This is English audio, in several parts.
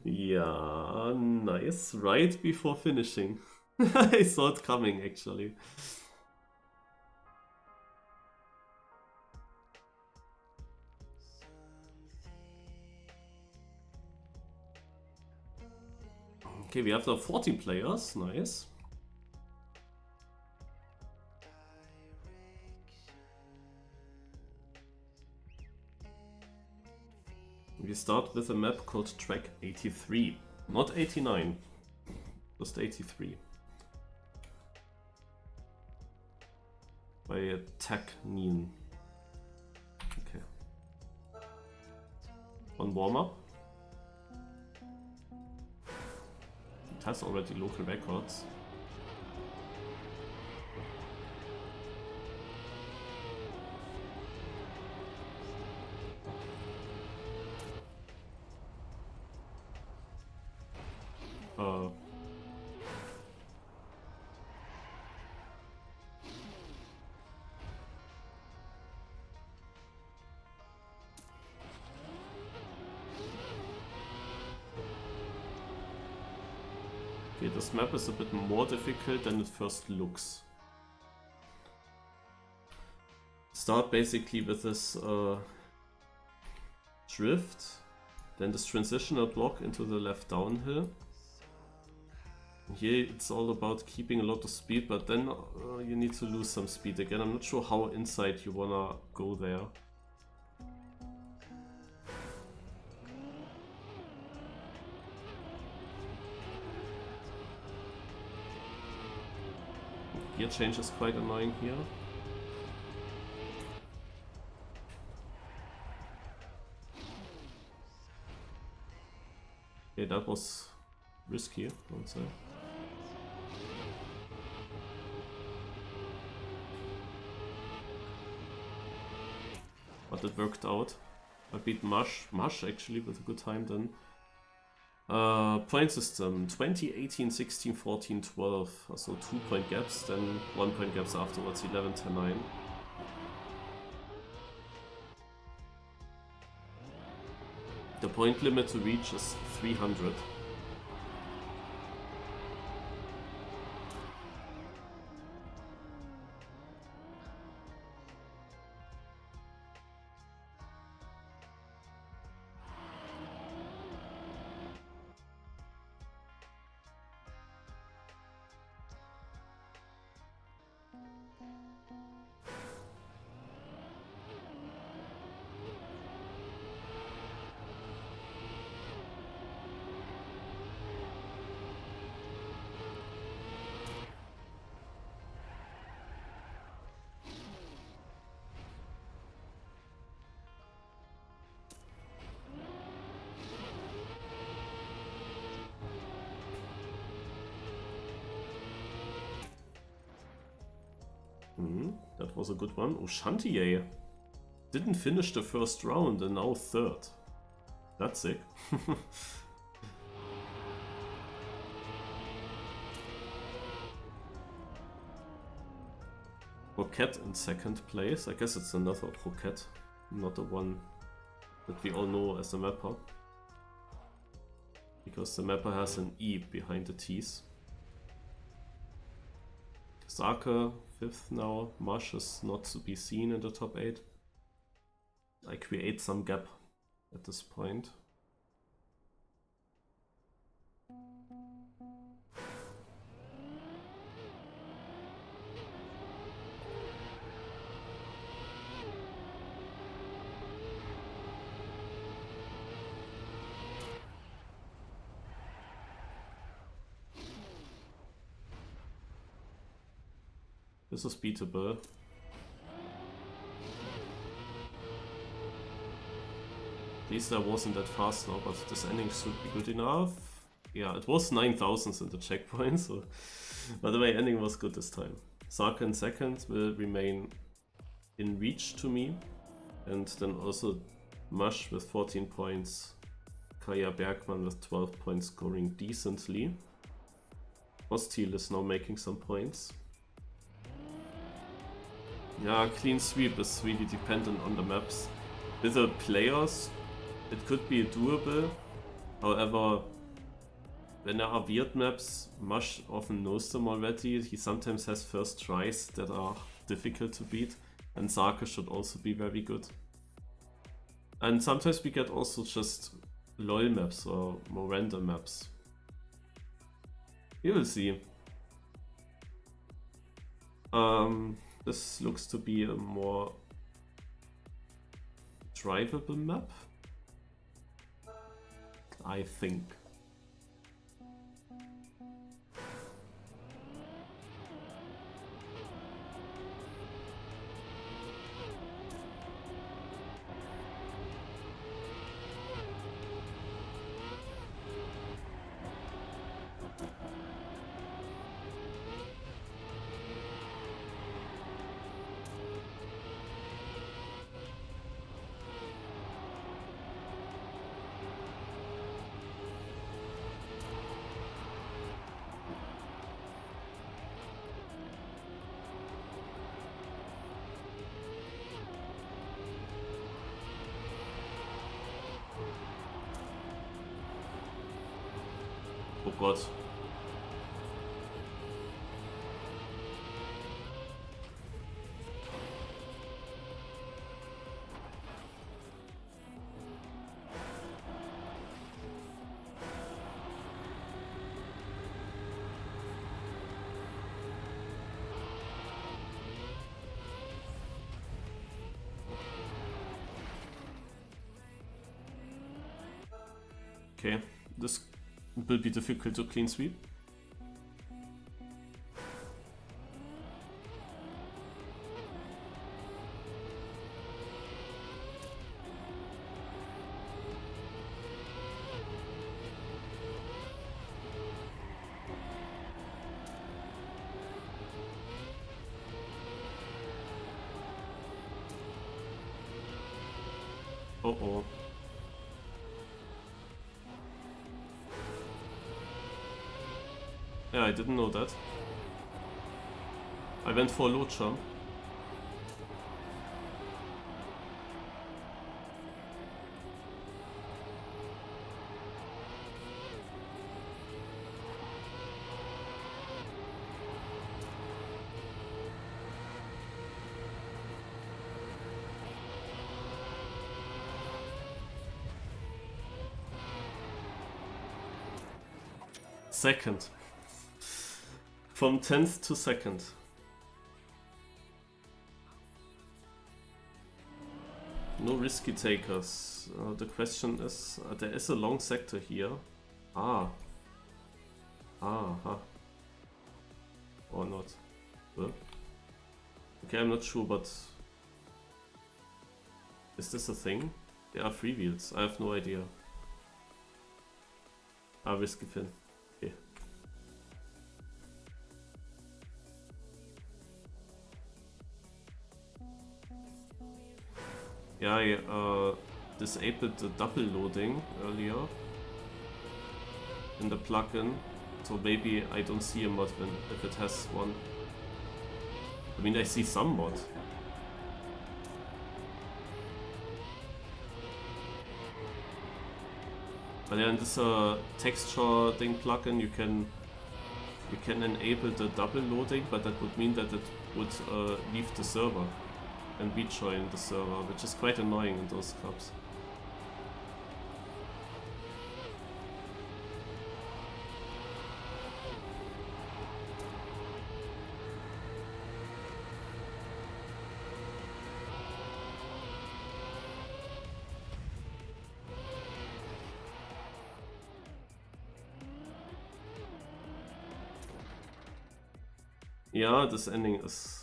Yeah, nice. Right before finishing. I saw it coming, actually. Okay, we have now 14 players. Nice. We start with a map called Track 83. Not 89, just 83. By a Technion. Okay. On warm-up. It has already local records. Okay, this map is a bit more difficult than it first looks. Start basically with this drift, then this transitional block into the left downhill. Here it's all about keeping a lot of speed, but then you need to lose some speed again. I'm not sure how inside you wanna go there. Gear change is quite annoying here. Okay, that was risky, I would say. But it worked out. I beat Mush actually with a good time then. Point system 20, 18, 16, 14, 12. So 2 point gaps, then 1 point gaps afterwards, 11, 10, 9. The point limit to reach is 300. That was a good one. Ushantiye didn't finish the first round and now third. That's sick. Roquette in second place. I guess it's another Roquette, not the one that we all know as a mapper. Because the mapper has an E behind the T's. Sake, 5th now. Mush is not to be seen in the top 8. I create some gap at this point. This is beatable. At least I wasn't that fast now, but this ending should be good enough. Yeah, it was 9,000 in the checkpoint, so... By the way, ending was good this time. Sake in second will remain in reach to me. And then also Mush with 14 points. Kaya Bergman with 12 points scoring decently. Hostile is now making some points. Yeah, clean sweep is really dependent on the maps. With the players, it could be doable, However, when there are weird maps, Mush often knows them already. He sometimes has first tries that are difficult to beat, and Sake should also be very good. And sometimes we get also just LOL maps or more random maps. We will see. This looks to be a more drivable map, I think. Oh God. Okay, this will be difficult to clean sweep. Uh-oh. Yeah, I didn't know that. I went for a low jump. Second. From 10th to 2nd. No risky takers. The question is, there is a long sector here. Huh. Or not. Well. Okay, I'm not sure, but is this a thing? There are free wheels. I have no idea. Risky fin. Okay. Yeah, I disabled the double loading earlier in the plugin, so maybe I don't see a mod if it has one. I mean, I see some mod. But yeah, in this texture thing plugin, you can enable the double loading, but that would mean that it would leave the server and rejoin the server, which is quite annoying in those cups. Yeah, this ending is...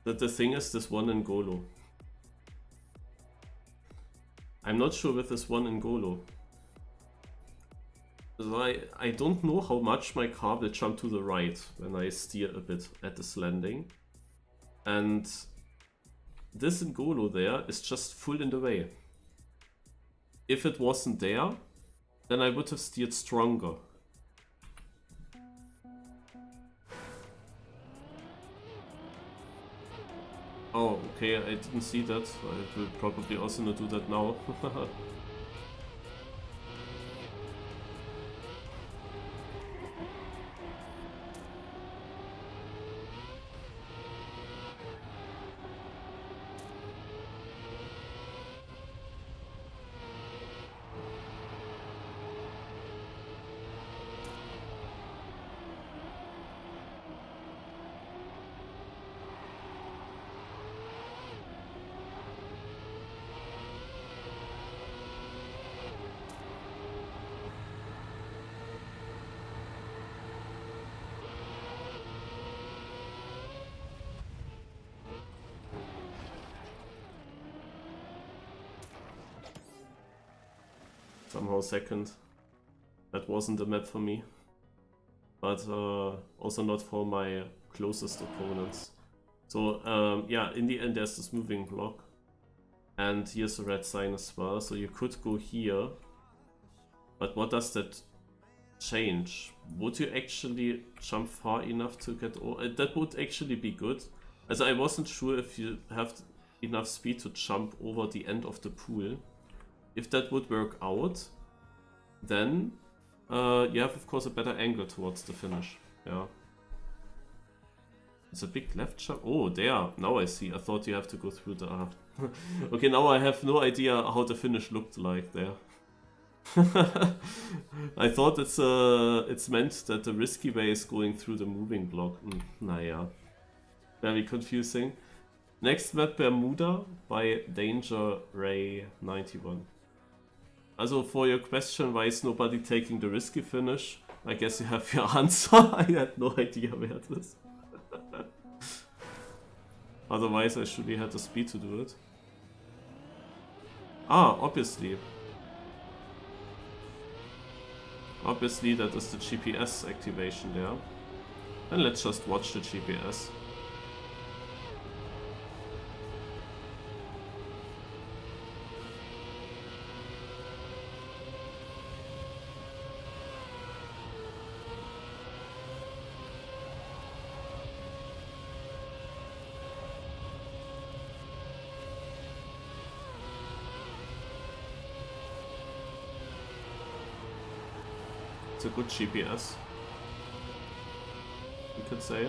The thing is this one in Golo. I'm not sure with this one in Golo. I don't know how much my car will jump to the right when I steer a bit at this landing. And this in Golo there is just full in the way. If it wasn't there, then I would have steered stronger. Oh, okay, I didn't see that. I will probably also not do that now. somehow second. That wasn't the map for me. But also not for my closest opponents. So yeah, in the end there's this moving block. And here's a red sign as well, so you could go here. But what does that change? Would you actually jump far enough to get over? That would actually be good. As I wasn't sure if you have enough speed to jump over the end of the pool. If that would work out, then you have of course a better angle towards the finish. Yeah. It's a big left jump. Oh, there. Now I see. I thought you have to go through the... okay, now I have no idea how the finish looked like there. I thought it's meant that the risky way is going through the moving block. Naja. Very confusing. Next map, Bermuda by Danger Ray 91. Also, for your question, why is nobody taking the risky finish? I guess you have your answer. I had no idea where it is. Otherwise, I should have had the speed to do it. Ah, obviously. Obviously, that is the GPS activation there. And let's just watch the GPS. A good GPS, you could say.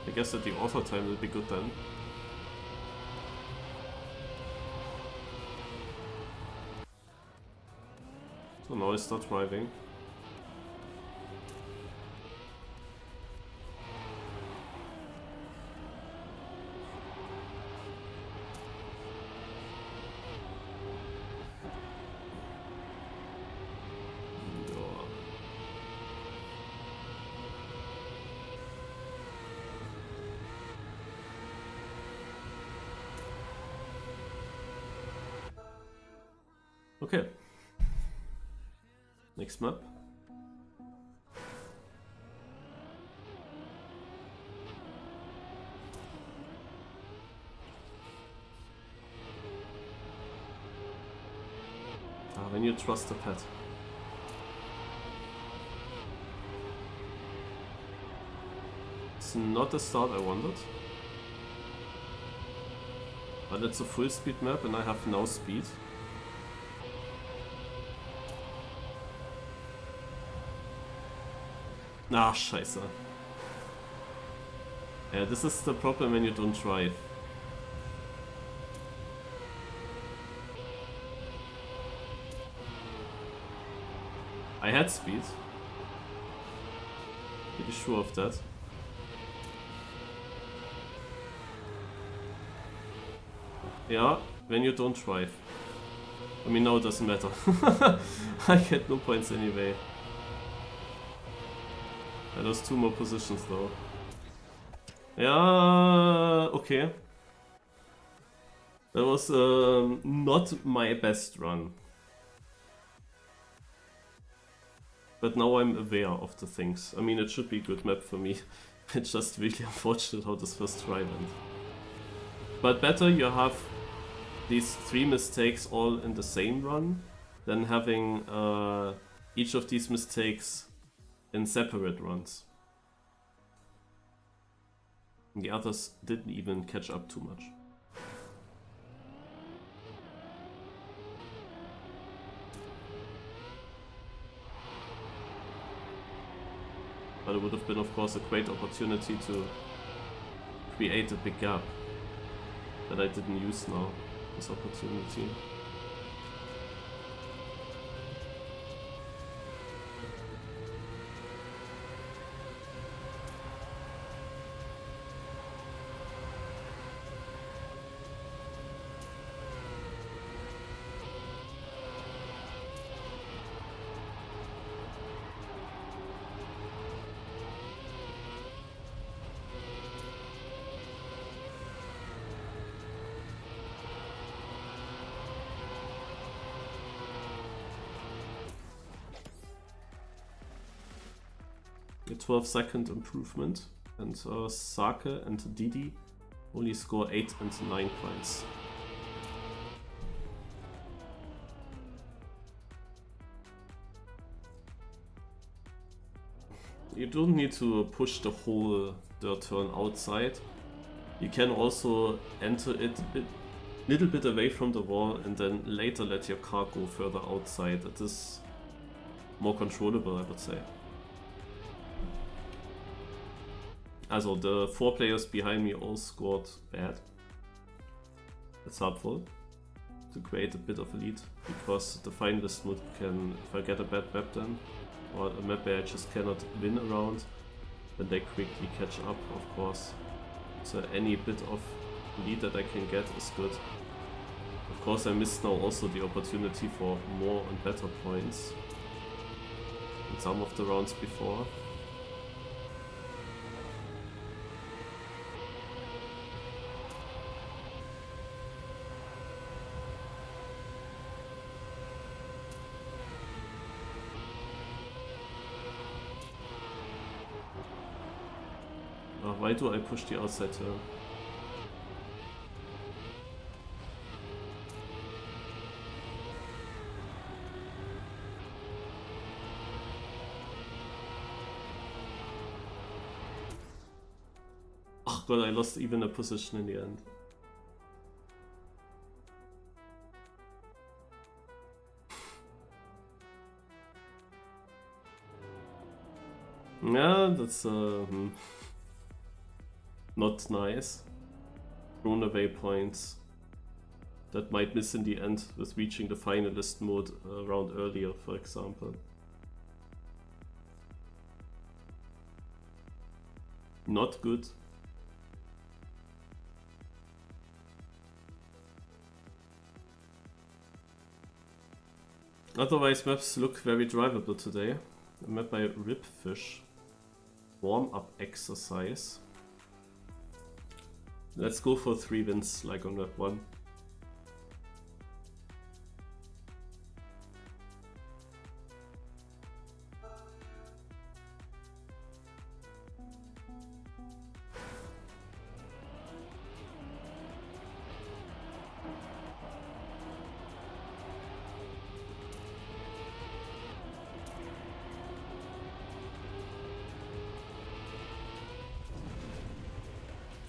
I guess that the auto time will be good then. So now I start driving. Okay. Next map. When you trust the pet. It's not the start I wanted. But it's a full speed map and I have no speed. Ah, scheiße. Yeah, this is the problem when you don't drive. I had speed. Pretty sure of that. Yeah, when you don't drive. I mean, no, it doesn't matter. I get no points anyway. I lost 2 more positions though. Yeah, okay. That was not my best run. But now I'm aware of the things. I mean, it should be a good map for me. It's just really unfortunate how this first try went. But better you have these 3 mistakes all in the same run than having each of these mistakes in separate runs. And the others didn't even catch up too much. But it would have been, of course, a great opportunity to create a big gap that I didn't use now, this opportunity. a 12-second improvement, and Sake and Didi only score 8 and 9 points. You don't need to push the whole dirt turn outside. You can also enter it a little bit away from the wall and then later let your car go further outside. It is more controllable, I would say. Also, the 4 players behind me all scored bad. It's helpful to create a bit of a lead, because the finalist mode can, if I get a bad map then, or a map where I just cannot win around, then they quickly catch up, of course. So any bit of lead that I can get is good. Of course, I missed now also the opportunity for more and better points in some of the rounds before. Why do I push the outside turn? Oh god, I lost even a position in the end. Yeah, that's not nice. Thrown away points that might miss in the end with reaching the finalist mode a round earlier, for example. Not good. Otherwise, maps look very drivable today. A map by Ribfish. Warm-up exercise. Let's go for 3 wins, like on map 1.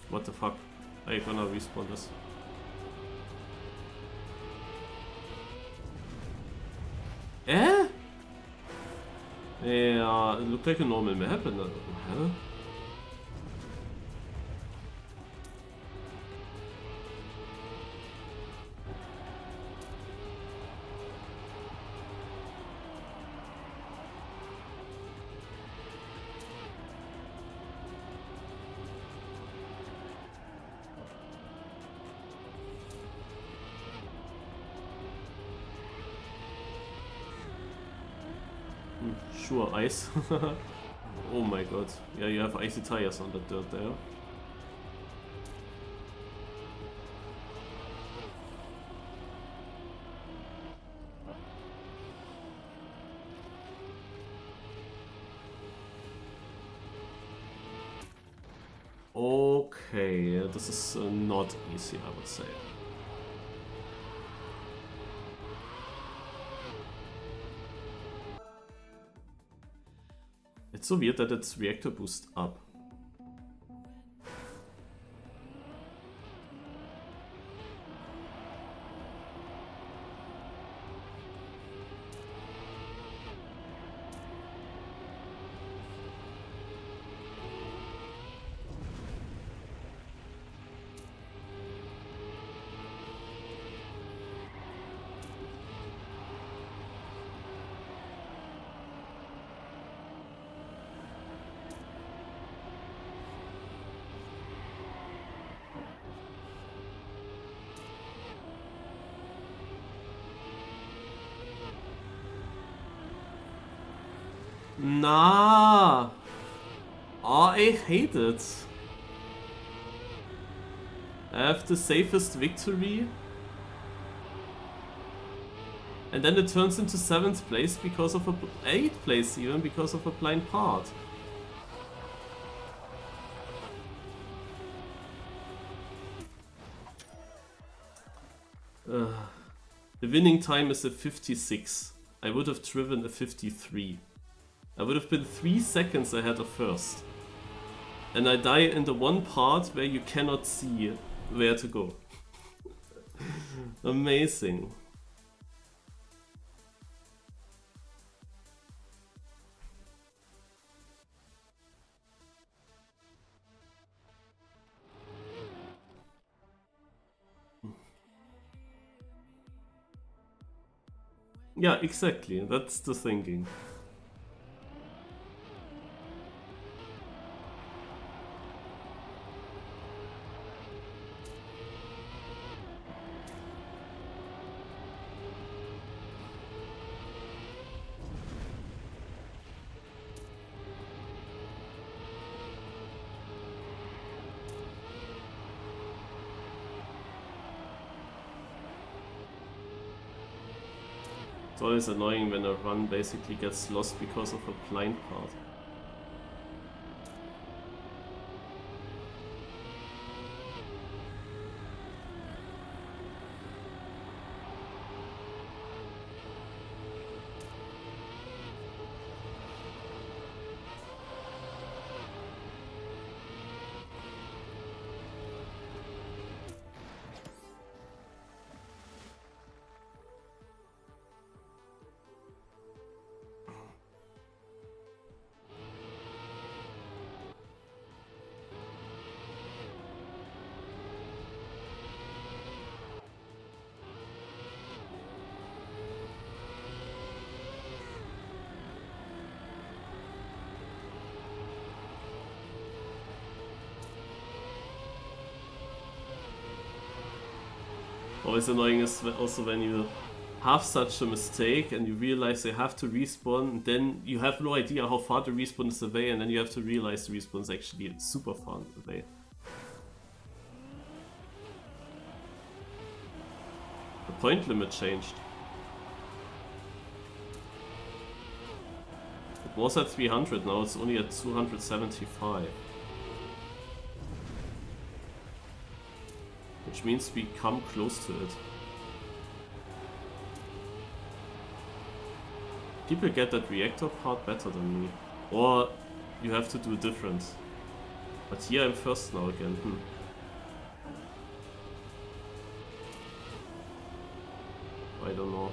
What the fuck? Are you gonna respawn this? Eh? Yeah, it looked like a normal map and huh? Sure, ice. Oh my god. Yeah, you have icy tires on the dirt there. Okay, this is not easy, I would say. It's so weird that it's reactor boost up. Nah. Oh, I hate it. I have the safest victory. And then it turns into 7th place because of a 8th place even because of a blind part. The winning time is a 56. I would have driven a 53. I would have been 3 seconds ahead of first. And I die in the one part where you cannot see where to go. Amazing. Yeah, exactly. That's the thinking. It's always annoying when a run basically gets lost because of a blind part. Always annoying is also when you have such a mistake and you realize they have to respawn, and then you have no idea how far the respawn is away, and then you have to realize the respawn is actually super far away. The point limit changed. It was at 300, now it's only at 275. Which means we come close to it. People get that reactor part better than me. Or you have to do different. But here I'm first now again. I don't know.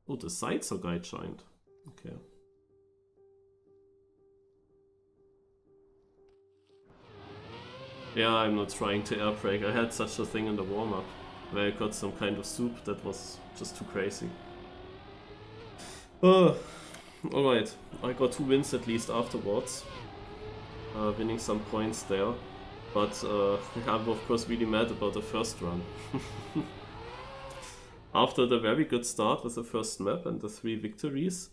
Oh, the sides are guide joined. Okay. Yeah, I'm not trying to air brake. I had such a thing in the warm-up where I got some kind of soup that was just too crazy. Alright, I got 2 wins at least afterwards. Winning some points there. But I'm of course really mad about the first run. After the very good start with the first map and the 3 victories,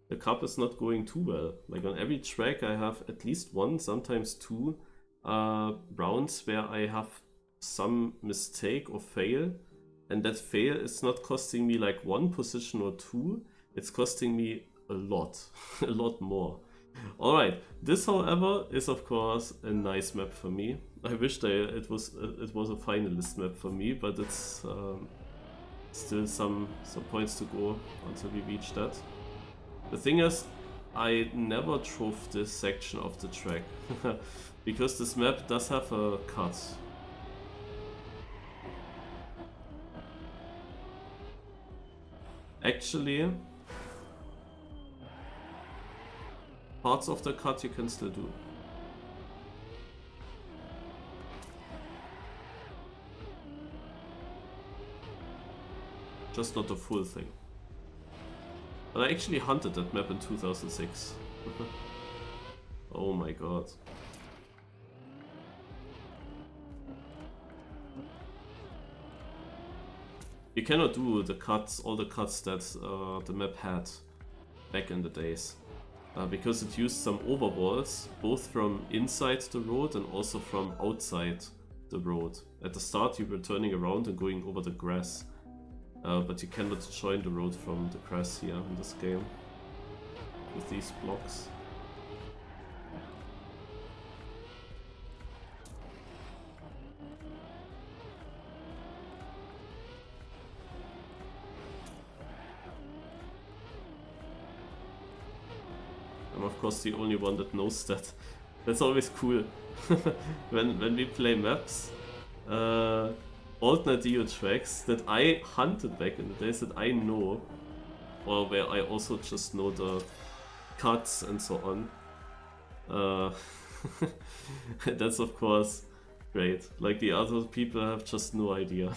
the cup is not going too well. Like on every track I have at least 1, sometimes 2 rounds where I have some mistake or fail, and that fail is not costing me like 1 position or 2, it's costing me a lot, a lot more. Alright, this however is of course a nice map for me. I wish it was a finalist map for me, but it's still some points to go until we reach that. The thing is, I never drove this section of the track because this map does have a cut. Actually, parts of the cut you can still do. Just not the full thing. But I actually hunted that map in 2006. Oh my god. You cannot do the cuts, all the cuts that the map had back in the days. Because it used some overwalls, both from inside the road and also from outside the road. At the start you were turning around and going over the grass. But you cannot join the road from the grass here in this game. With these blocks. I'm of course the only one that knows that. That's always cool. when we play maps, alternate DO tracks that I hunted back in the days that I know, or where I also just know the cuts and so on. That's of course great. Like the other people have just no idea.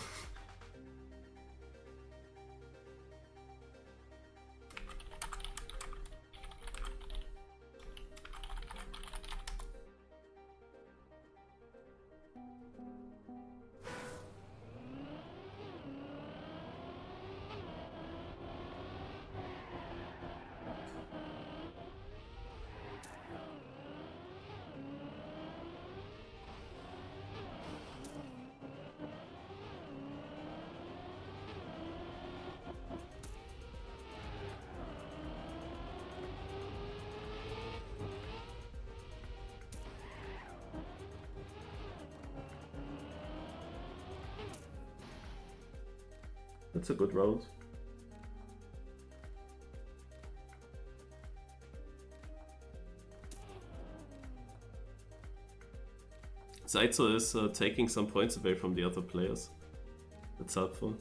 That's a good round. Zaitzo is taking some points away from the other players. That's helpful.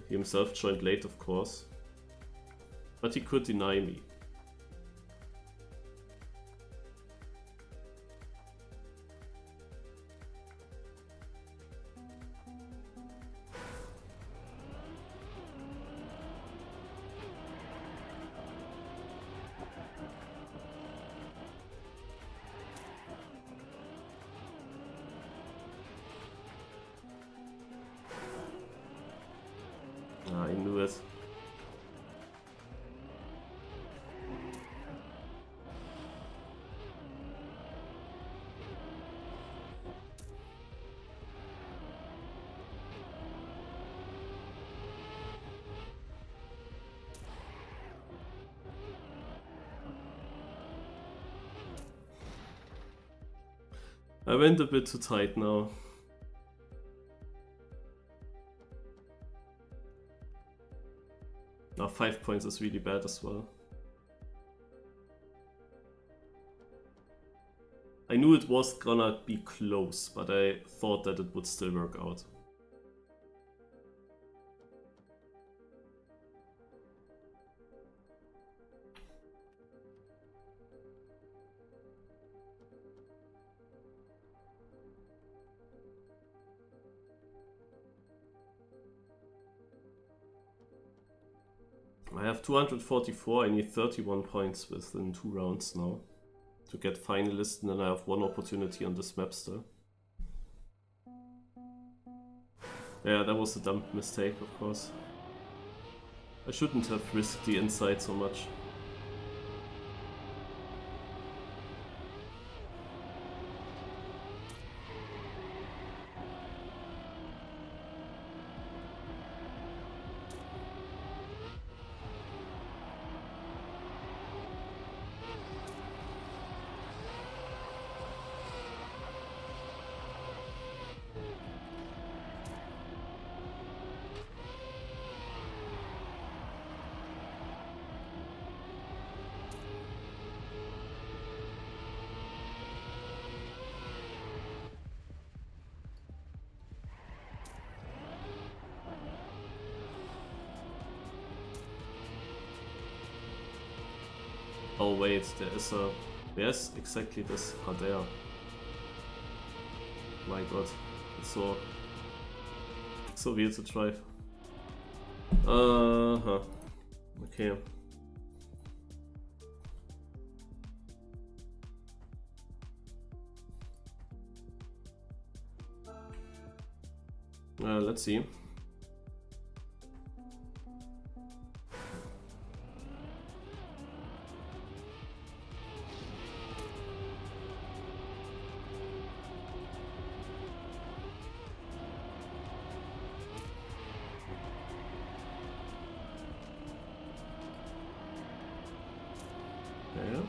He himself joined late, of course. But he could deny me. I knew it. I went a bit too tight now. Now 5 points is really bad as well. I knew it was gonna be close, but I thought that it would still work out. I have 244, I need 31 points within 2 rounds now to get Finalist, and then I have 1 opportunity on this map still. Yeah, that was a dumb mistake, of course. I shouldn't have risked the inside so much. Oh wait, there is a... Where's exactly this? Ah, there. My god, it's so weird to drive. Okay. Let's see. Okay.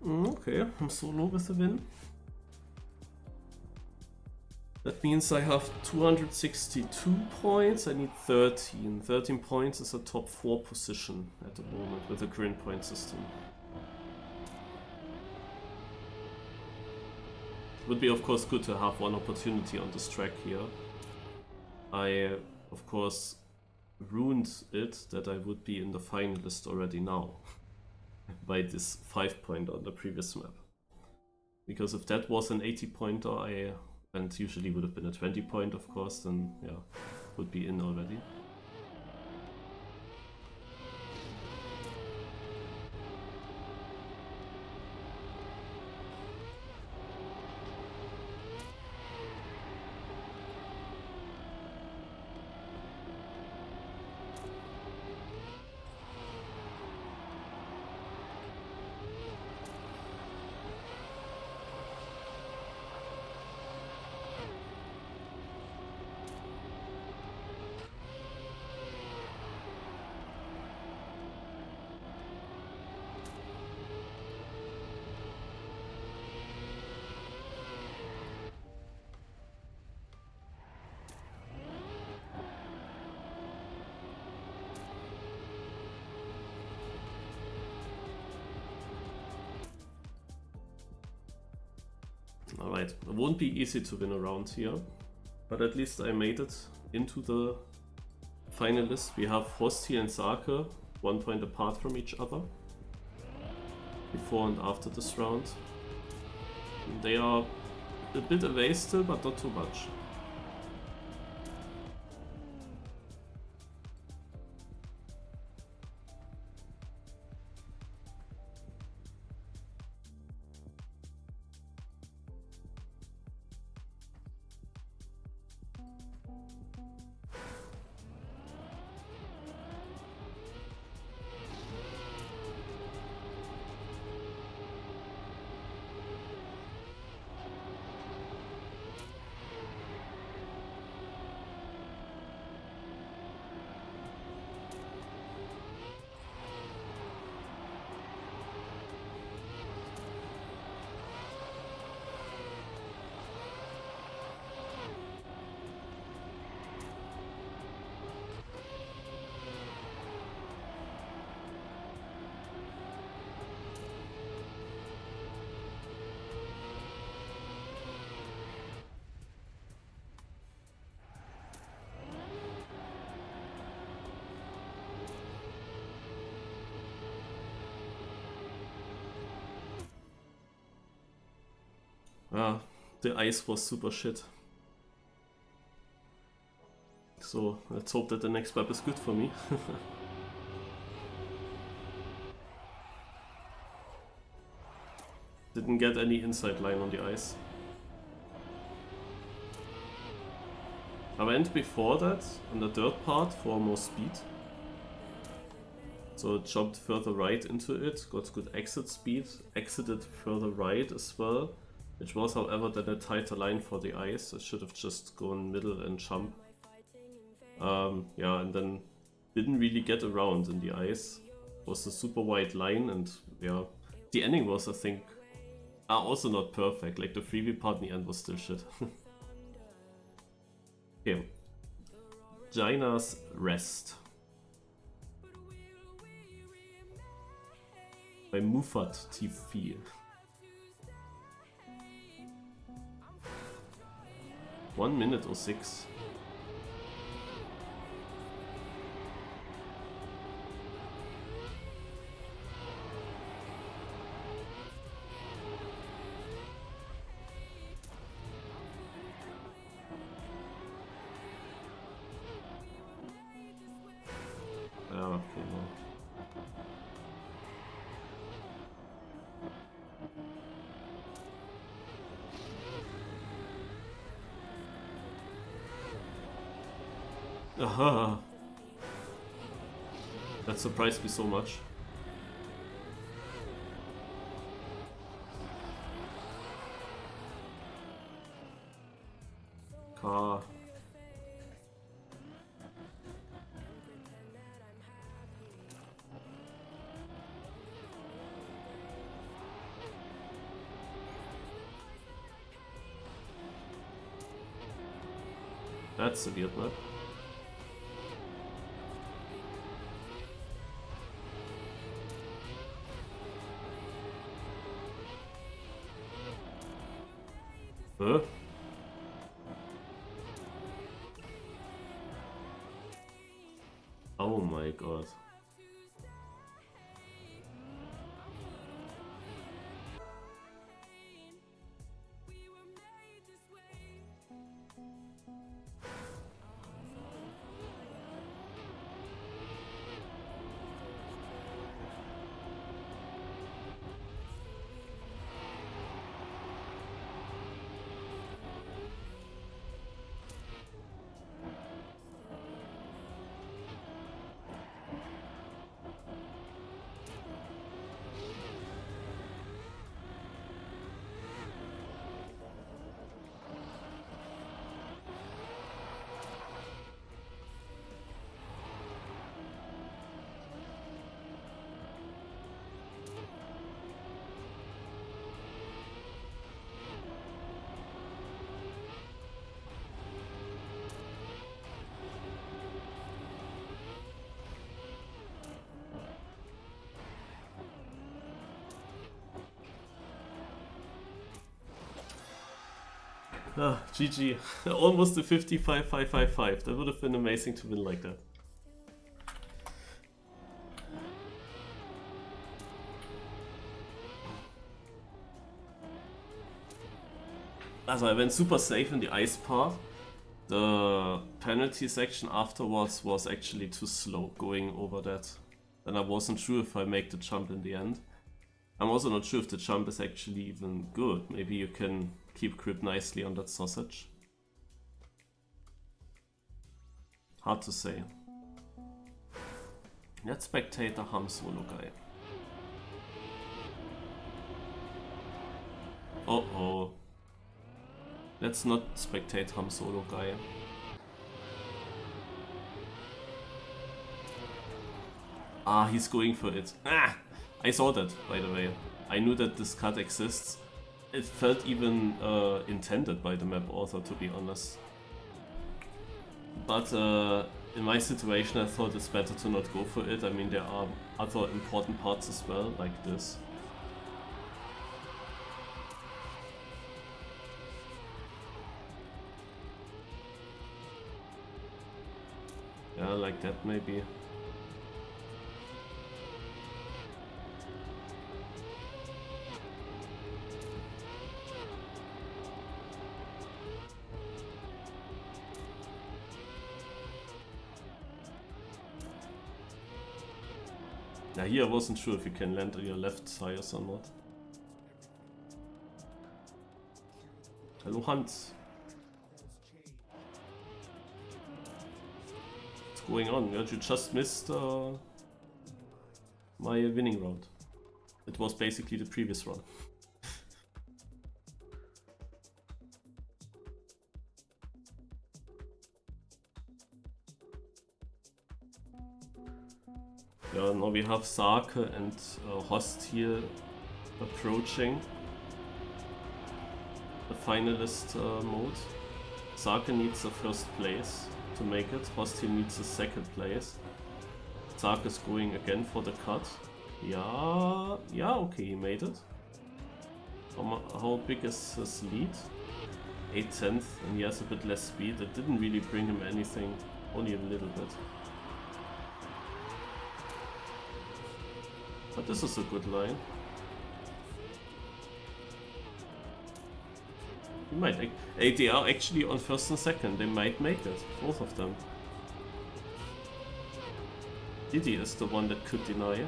Okay, I'm solo with the win. That means I have 262 points, I need 13. 13 points is a top 4 position at the moment with the current point system. It would be of course good to have one opportunity on this track here. I of course ruined it that I would be in the finalist already now by this 5 point on the previous map. Because if that was an 80 pointer, and usually would have been a 20 point of course, then yeah, would be in already. Alright, it won't be easy to win around here, but at least I made it into the finalist. We have Frosty and Sake 1 point apart from each other before and after this round. They are a bit away still, but not too much. Ah, the ice was super shit. So let's hope that the next map is good for me. Didn't get any inside line on the ice. I went before that on the dirt part for more speed. So it jumped further right into it, got good exit speed, exited further right as well. Which was, however, then a tighter line for the ice. I should have just gone middle and jump. Yeah, and then didn't really get around in the ice. It was a super wide line, and yeah, the ending was, I think, also not perfect. Like the freebie part in the end was still shit. Okay, Jaina's Rest by Mufat TV. 1 minute or 6. Aha. That surprised me so much. Car. That's a weird map. Huh? Oh my god. Ah, GG. Almost a 55-5-5-5. That would have been amazing to win like that. Also, I went super safe in the ice part. The penalty section afterwards was actually too slow going over that. And I wasn't sure if I make the jump in the end. I'm also not sure if the jump is actually even good. Maybe you can keep grip nicely on that sausage. Hard to say. Let's spectate the Ham Solo guy. Oh oh. Let's not spectate Ham Solo guy. Ah, he's going for it. Ah! I saw that, by the way. I knew that this cut exists. It felt even intended by the map author, to be honest. But in my situation I thought it's better to not go for it. I mean, there are other important parts as well, like this. Yeah, like that maybe. Now here I wasn't sure if you can land on your left tires or not. Hello Hans. What's going on? You just missed my winning round. It was basically the previous run. Yeah, now we have Sake and Host here approaching the finalist mode. Sake needs the first place to make it, Host here needs the second place. Sake is going again for the cut. Yeah, okay, he made it. How big is his lead? 8/10, and he has a bit less speed. It didn't really bring him anything, only a little bit. But this is a good line. He might. They are actually on first and second. They might make it, both of them. Diddy is the one that could deny it.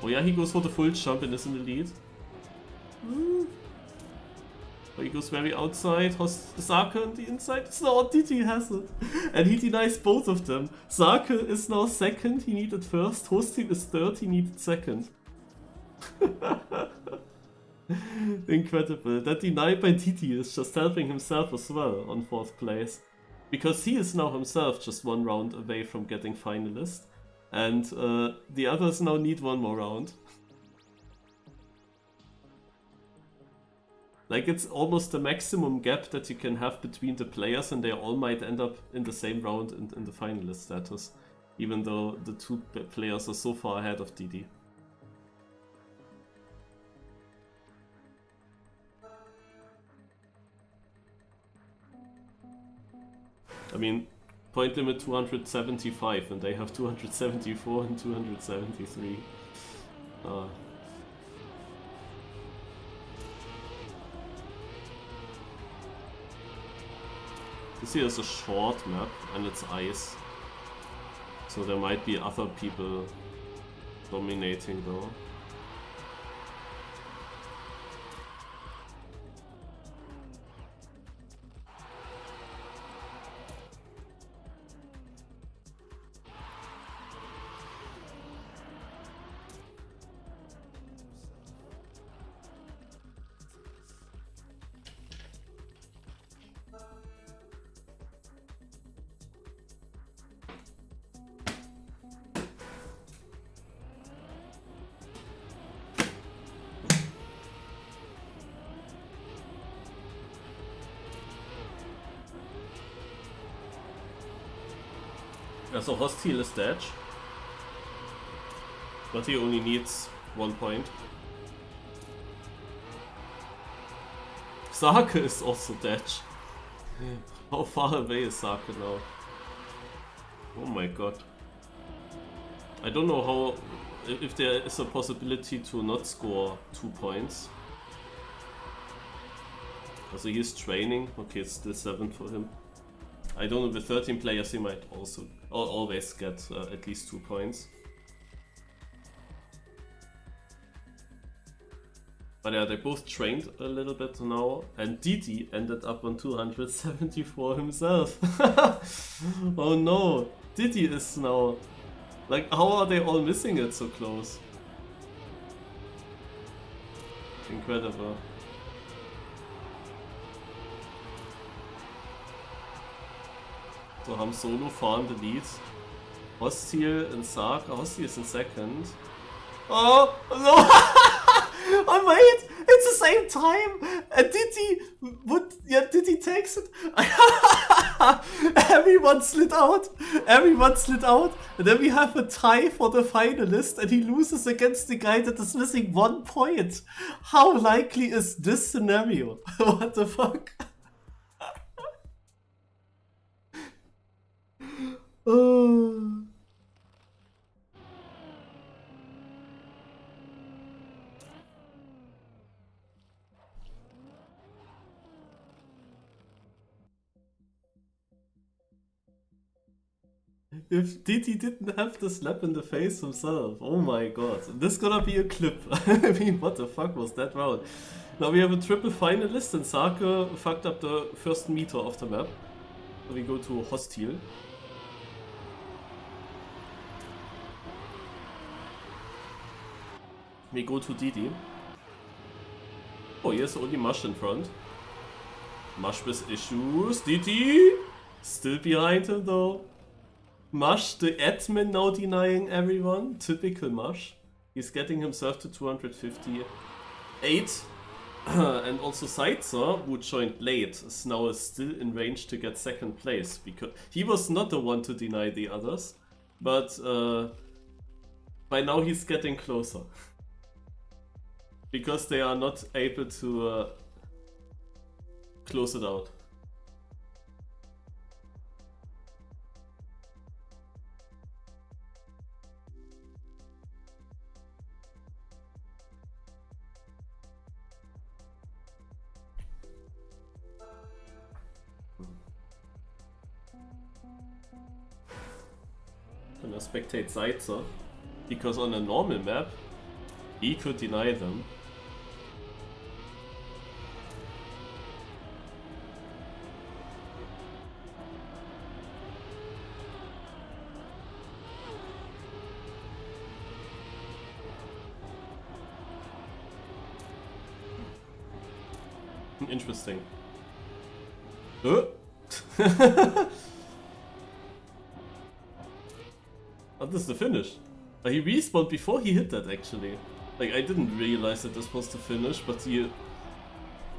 Oh yeah, he goes for the full jump and is in the lead. He goes very outside, Sake on the inside. No, Didi has it. And he denies both of them. Sake is now second, he needed first. Hostil is third, he needed second. Incredible. That deny by Didi is just helping himself as well on 4th place. Because he is now himself just 1 round away from getting Finalist. And the others now need 1 more round. Like, it's almost the maximum gap that you can have between the players, and they all might end up in the same round in the Finalist status. Even though the 2 players are so far ahead of Didi. I mean, point limit 275, and they have 274 and 273. This here is a short map, and it's ice. So there might be other people dominating though. So Hostile is dead, but he only needs 1 point. Sake is also dead. How far away is Sake now? Oh my god. I don't know how, if there is a possibility to not score 2 points. Also he's training, okay, it's still 7 for him. I don't know, with 13 players he might also always get at least 2 points. But yeah, they both trained a little bit now, and Didi ended up on 274 himself. Oh no, Didi is now... Like, how are they all missing it so close? Incredible. So Ham Solo fahren the lead. Hostile and Sake. Hostile is in second. Oh no! Oh wait! It's the same time! And Didi takes it. Everyone slid out. Everyone slid out. And then we have a tie for the Finalist, and he loses against the guy that is missing 1 point. How likely is this scenario? What the fuck? Oh. If Didi didn't have the slap in the face himself, oh my god, this gonna be a clip. I mean, what the fuck was that round? Now we have a triple Finalist, and Sake fucked up the first meter of the map. So we go to Hostile. We go to Didi. Oh, here's only Mush in front. Mush with issues. Didi! Still behind him though. Mush, the admin, now denying everyone. Typical Mush. He's getting himself to 258. And also Saitzer, who joined late, is now still in range to get second place. Because he was not the one to deny the others. But by now he's getting closer. Because they are not able to close it out. Gonna spectate Saitzer, because on a normal map he could deny them. Interesting. Oh, this is the finish. He respawned before he hit that, actually. Like, I didn't realize that this was the finish, but he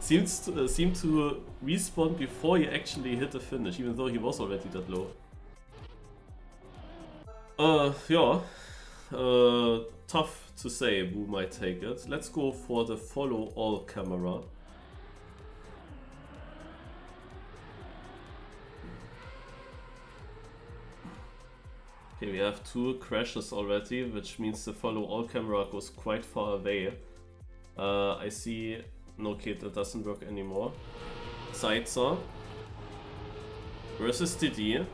seemed to respawn before he actually hit the finish, even though he was already that low. Yeah. Tough to say who might take it. Let's go for the follow all camera. Okay, we have 2 crashes already, which means the follow all camera goes quite far away. I see, no, okay, that doesn't work anymore. Sidesaw versus DD.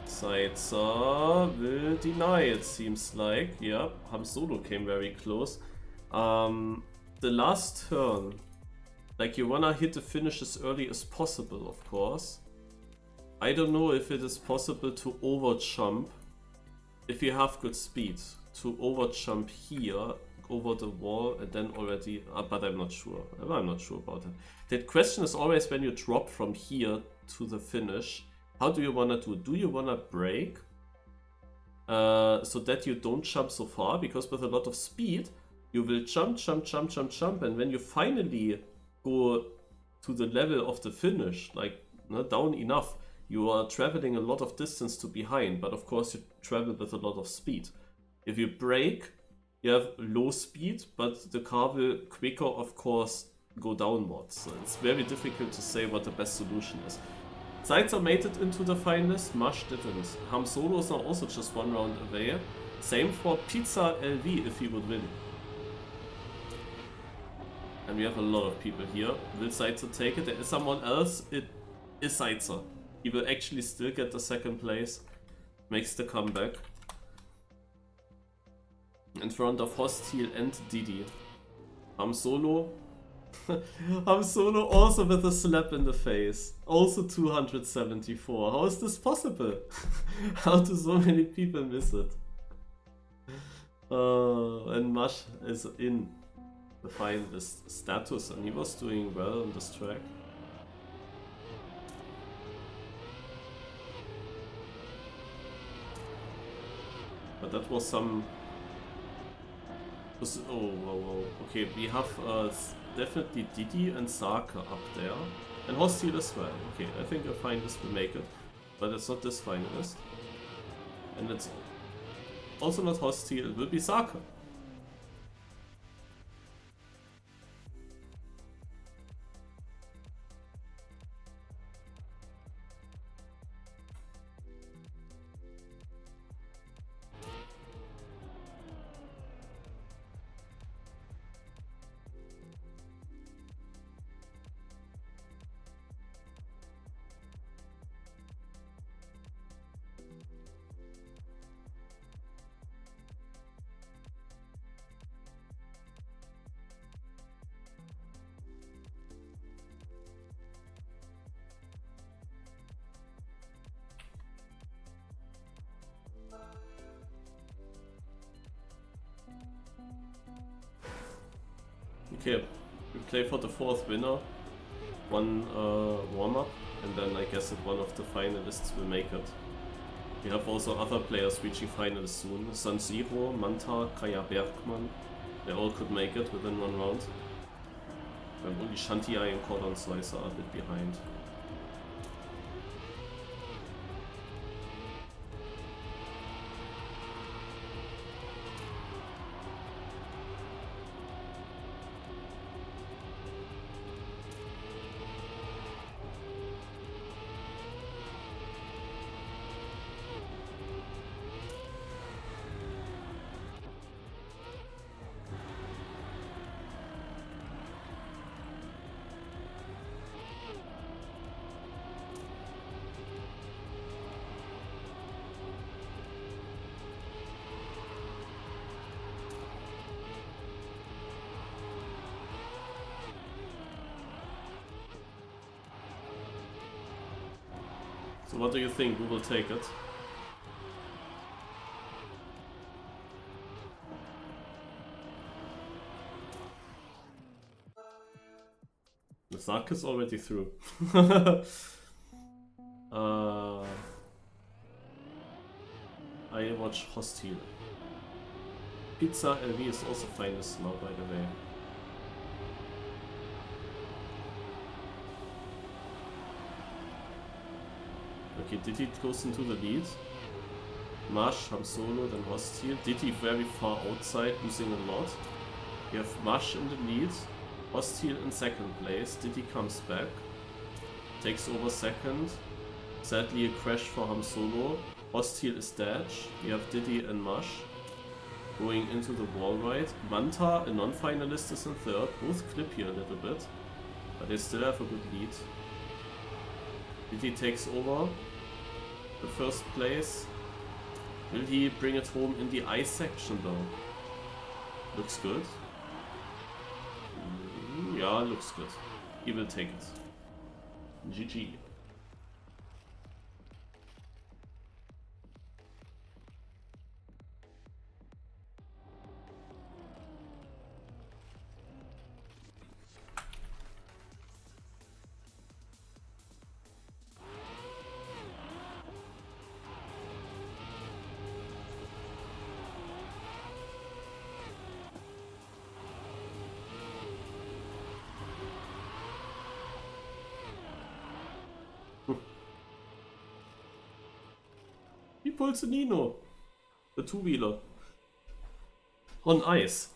Sidesaw will deny, it seems like. Yeah, Ham Solo came very close. The last turn, like, you wanna hit the finish as early as possible, of course. I don't know if it is possible to overjump, if you have good speed, to overjump here, over the wall, and then already, but I'm not sure. I'm not sure about it. The question is always when you drop from here to the finish, how do you want to do? Do you want to brake so that you don't jump so far? Because with a lot of speed, you will jump, and when you finally go to the level of the finish, like down enough, you are traveling a lot of distance to behind, but of course you travel with a lot of speed. If you brake, you have low speed, but the car will quicker, of course, go downwards. So it's very difficult to say what the best solution is. Sidesaw made it into the finalist, Mush didn't. Ham Solo is now also just 1 round away. Same for Pizza LV if he would win. And we have a lot of people here. Will Sidesaw take it? There is someone else. It is Sidesaw. He will actually still get the 2nd place. Makes the comeback. In front of Hostile and Didi. Ham Solo. Ham Solo also with a slap in the face. Also 274. How is this possible? How do so many people miss it? And Mush is in the finalist status, and he was doing well on this track. But that was some... Oh, okay, we have definitely Didi and Saka up there. And Hostile as well. Okay, I think a finalist will make it. But it's not this finalist. And it's also not Hostile, it will be Saka. Okay, we play for the 4th winner, 1 warm-up, and then I guess that one of the finalists will make it. We have also other players reaching finalists soon. San Siro, Manta, Kaya Bergman, they all could make it within 1 round. Only Shantiai and Cordon Slicer are a bit behind. So what do you think? Who will take it? The Sark is already through. I watch Hostile. Pizza LV is also Finalist now, by the way. Okay, Diddy goes into the lead. Marsh, Ham Solo, then Hostile. Diddy very far outside, losing a lot. We have Marsh in the lead. Hostile in second place. Diddy comes back. Takes over second. Sadly a crash for Ham Solo. Hostile is dead. We have Diddy and Marsh going into the wall ride. Manta, a non-finalist, is in third. Both clip here a little bit, but they still have a good lead. Diddy takes over the first place. Will he bring it home in the ice section though? Looks good. Yeah, looks good. He will take it. GG. He pulls a Nino, the two-wheeler, on ice.